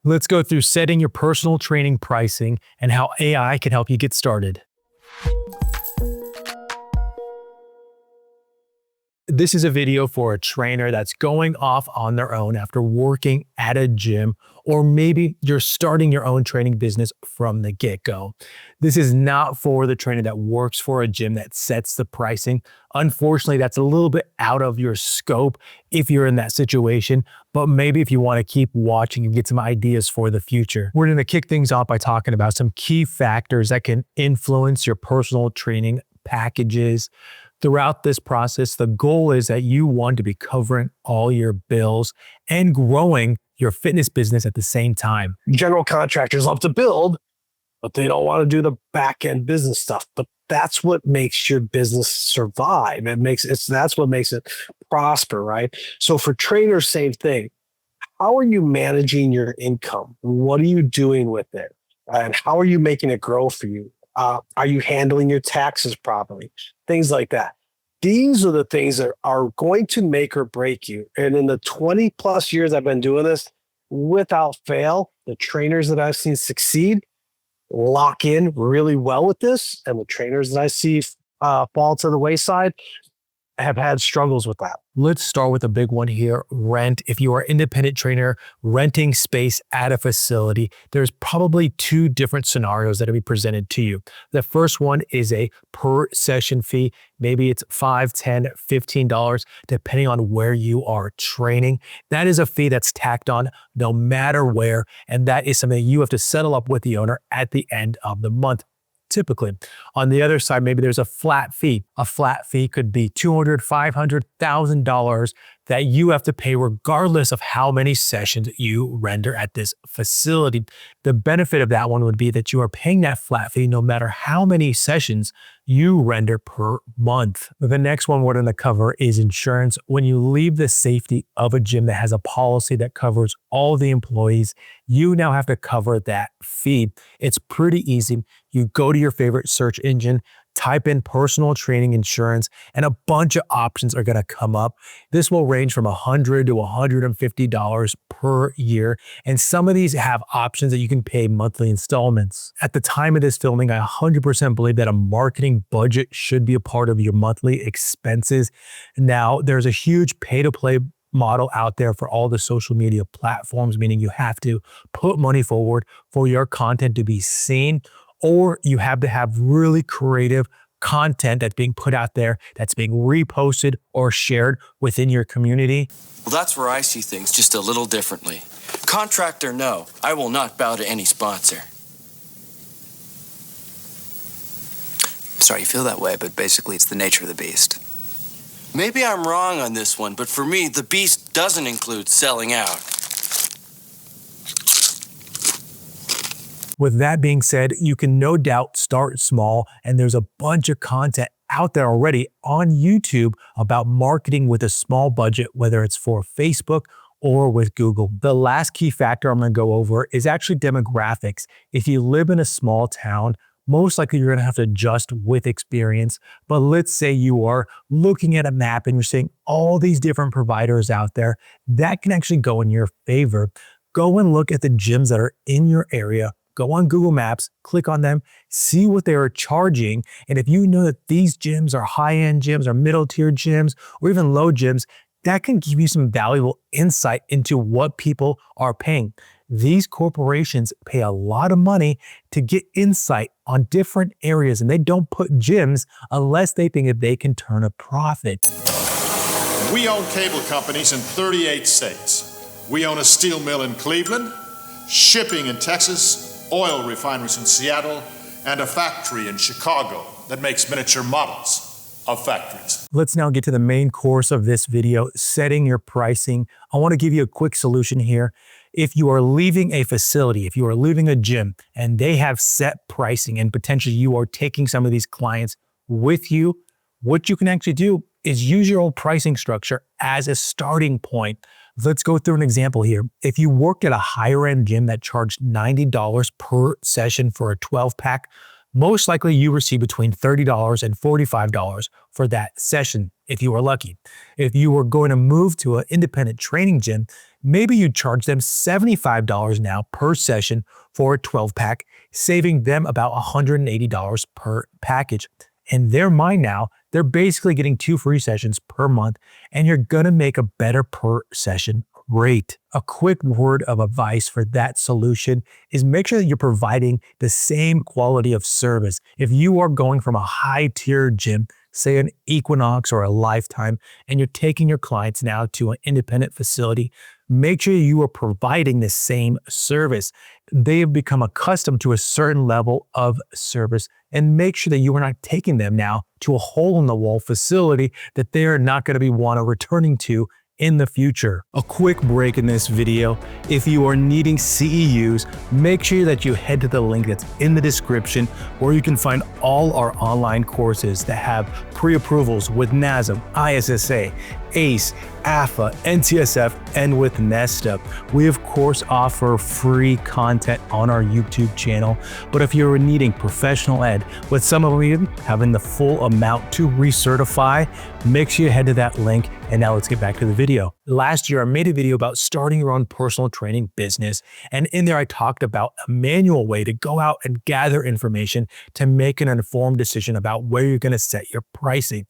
Let's go through setting your personal training pricing and how AI can help you get started. This is a video for a trainer that's going off on their own after working at a gym, or maybe you're starting your own training business from the get-go. This is not for the trainer that works for a gym that sets the pricing. Unfortunately, that's a little bit out of your scope if you're in that situation, but maybe if you want to keep watching and get some ideas for the future. We're going to kick things off by talking about some key factors that can influence your personal training packages. Throughout this process, the goal is that you want to be covering all your bills and growing your fitness business at the same time. General contractors love to build, but they don't want to do the back end business stuff. But that's what makes your business survive. That's what makes it prosper, right? So for trainers, same thing. How are you managing your income? What are you doing with it? And how are you making it grow for you? Are you handling your taxes properly? Things like that. These are the things that are going to make or break you. And in the 20 plus years I've been doing this, without fail, the trainers that I've seen succeed lock in really well with this. And the trainers that I see fall to the wayside have had struggles with that. Let's start with a big one here, rent. If you are an independent trainer renting space at a facility, there's probably two different scenarios that will be presented to you. The first one is a per session fee. Maybe it's $5, $10, $15, depending on where you are training. That is a fee that's tacked on no matter where, and that is something you have to settle up with the owner at the end of the month. Typically. On the other side, maybe there's a flat fee. A flat fee could be $200, $500, $1,000 that you have to pay regardless of how many sessions you render at this facility. The benefit of that one would be that you are paying that flat fee no matter how many sessions you render per month. The next one we're going to cover is insurance. When you leave the safety of a gym that has a policy that covers all the employees, you now have to cover that fee. It's pretty easy. You go to your favorite search engine, type in personal training insurance, and a bunch of options are going to come up. This will range from $100 to $150 per year. And some of these have options that you can pay monthly installments. At the time of this filming, I 100% believe that a marketing budget should be a part of your monthly expenses. Now, there's a huge pay-to-play model out there for all the social media platforms, meaning you have to put money forward for your content to be seen, or you have to have really creative content that's being put out there, that's being reposted or shared within your community. Well, that's where I see things just a little differently. Contract or no, I will not bow to any sponsor. Sorry you feel that way, but basically it's the nature of the beast. Maybe I'm wrong on this one, but for me, the beast doesn't include selling out. With that being said, you can no doubt start small, and there's a bunch of content out there already on YouTube about marketing with a small budget, whether it's for Facebook or with Google. The last key factor I'm going to go over is actually demographics. If you live in a small town, most likely you're going to have to adjust with experience. But let's say you are looking at a map and you're seeing all these different providers out there, that can actually go in your favor. Go and look at the gyms that are in your area. Go on Google Maps, click on them, see what they are charging. And if you know that these gyms are high-end gyms or middle-tier gyms or even low gyms, that can give you some valuable insight into what people are paying. These corporations pay a lot of money to get insight on different areas, and they don't put gyms unless they think that they can turn a profit. We own cable companies in 38 states. We own a steel mill in Cleveland, shipping in Texas, oil refineries in Seattle, and a factory in Chicago that makes miniature models of factories. Let's now get to the main course of this video, setting your pricing. I want to give you a quick solution here. If you are leaving a facility, if you are leaving a gym and they have set pricing and potentially you are taking some of these clients with you, what you can actually do is use your old pricing structure as a starting point. Let's go through an example here. If you worked at a higher end gym that charged $90 per session for a 12-pack, most likely you receive between $30 and $45 for that session if you were lucky. If you were going to move to an independent training gym, maybe you charge them $75 now per session for a 12-pack, saving them about $180 per package. In their mind now, they're basically getting 2 free sessions per month, and you're gonna make a better per session rate. A quick word of advice for that solution is make sure that you're providing the same quality of service. If you are going from a high-tier gym, say an Equinox or a Lifetime, and you're taking your clients now to an independent facility, make sure you are providing the same service. They have become accustomed to a certain level of service, and make sure that you are not taking them now to a hole-in-the-wall facility that they are not going to be returning to in the future. A quick break in this video. If you are needing CEUs, make sure that you head to the link that's in the description where you can find all our online courses that have pre-approvals with NASM, ISSA, ACE, AFA, NCSF, and with Nesta. We of course offer free content on our YouTube channel, but if you're needing professional ed, with some of you having the full amount to recertify, make sure you head to that link. And now let's get back to the video. Last year, I made a video about starting your own personal training business. And in there, I talked about a manual way to go out and gather information to make an informed decision about where you're going to set your pricing.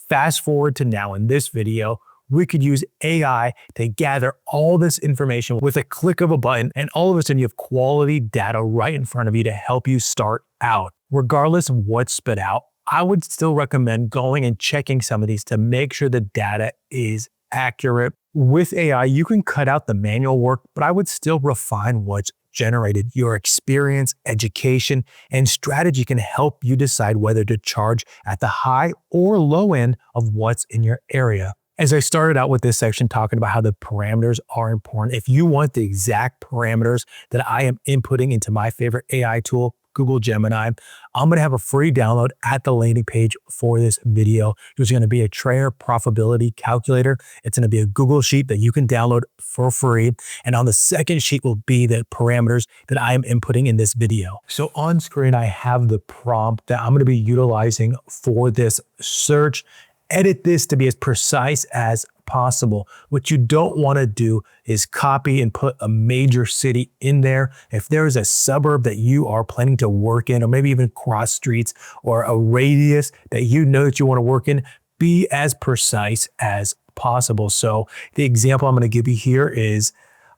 Fast forward to now in this video, we could use AI to gather all this information with a click of a button, and all of a sudden you have quality data right in front of you to help you start out. Regardless of what's spit out, I would still recommend going and checking some of these to make sure the data is accurate. With AI, you can cut out the manual work, but I would still refine what's generated. Your experience, education, and strategy can help you decide whether to charge at the high or low end of what's in your area. As I started out with this section talking about how the parameters are important, if you want the exact parameters that I am inputting into my favorite AI tool, Google Gemini, I'm going to have a free download at the landing page for this video. There's going to be a trainer profitability calculator. It's going to be a Google sheet that you can download for free. And on the second sheet will be the parameters that I am inputting in this video. So on screen, I have the prompt that I'm going to be utilizing for this search. Edit this to be as precise as possible. What you don't want to do is copy and put a major city in there. If there is a suburb that you are planning to work in, or maybe even cross streets, or a radius that you know that you want to work in, be as precise as possible. So the example I'm going to give you here is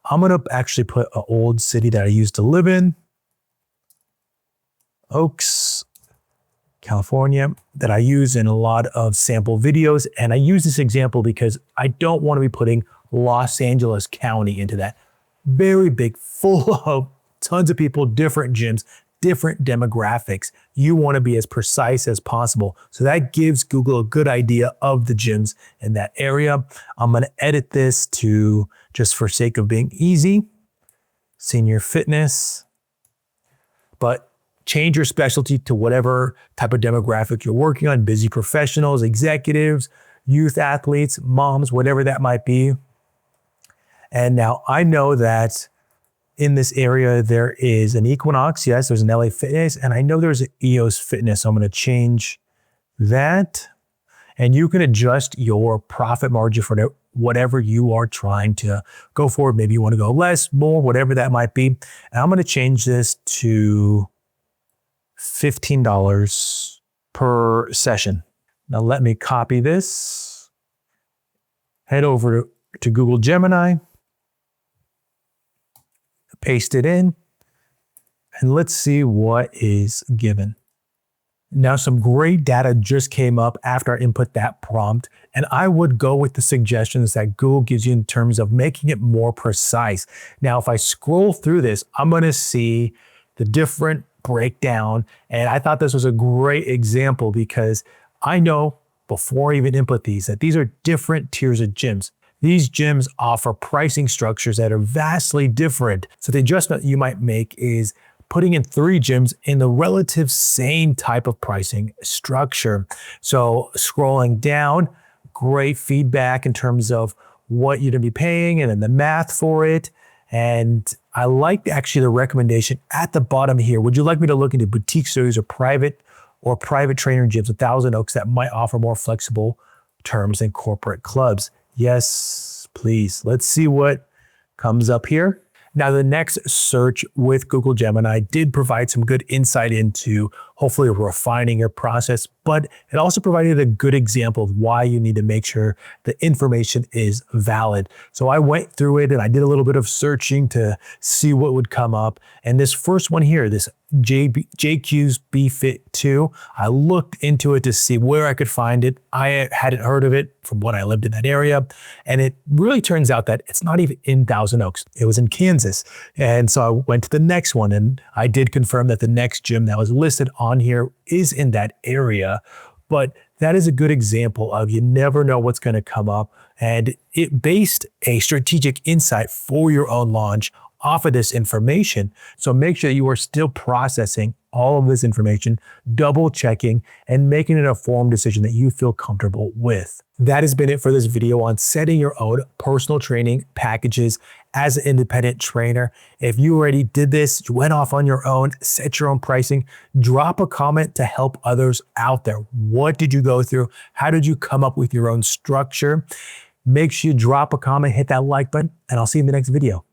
I'm going to actually put an old city that I used to live in, Oaks, California, that I use in a lot of sample videos. And I use this example because I don't want to be putting Los Angeles County into that. Very big, full of tons of people, different gyms, different demographics. You want to be as precise as possible. So that gives Google a good idea of the gyms in that area. I'm going to edit this to, just for sake of being easy, senior fitness, but change your specialty to whatever type of demographic you're working on, busy professionals, executives, youth athletes, moms, whatever that might be. And now I know that in this area, there is an Equinox. Yes, there's an LA Fitness, and I know there's an EOS Fitness. So I'm going to change that. And you can adjust your profit margin for whatever you are trying to go for. Maybe you want to go less, more, whatever that might be. And I'm going to change this to $15 per session. Now let me copy this, head over to Google Gemini, paste it in, and let's see what is given. Now some great data just came up after I input that prompt, and I would go with the suggestions that Google gives you in terms of making it more precise. Now if I scroll through this, I'm going to see the different breakdown. And I thought this was a great example because I know before I even input these, that these are different tiers of gyms. These gyms offer pricing structures that are vastly different. So the adjustment you might make is putting in 3 gyms in the relative same type of pricing structure. So scrolling down, great feedback in terms of what you're gonna be paying and then the math for it. And I like actually the recommendation at the bottom here. Would you like me to look into boutique studios or private trainer gyms with Thousand Oaks that might offer more flexible terms than corporate clubs? Yes, please. Let's see what comes up here. Now, the next search with Google Gemini did provide some good insight into hopefully refining your process, but it also provided a good example of why you need to make sure the information is valid. So I went through it and I did a little bit of searching to see what would come up. And this first one here, this JQ's BFit 2, I looked into it to see where I could find it. I hadn't heard of it from when I lived in that area. And it really turns out that it's not even in Thousand Oaks. It was in Kansas. And so I went to the next one and I did confirm that the next gym that was listed on here is in that area. But that is a good example of you never know what's going to come up. And it based a strategic insight for your own launch off of this information. So make sure you are still processing all of this information, double checking, and making an informed decision that you feel comfortable with. That has been it for this video on setting your own personal training packages as an independent trainer. If you already did this, you went off on your own, set your own pricing, drop a comment to help others out there. What did you go through? How did you come up with your own structure? Make sure you drop a comment, hit that like button, and I'll see you in the next video.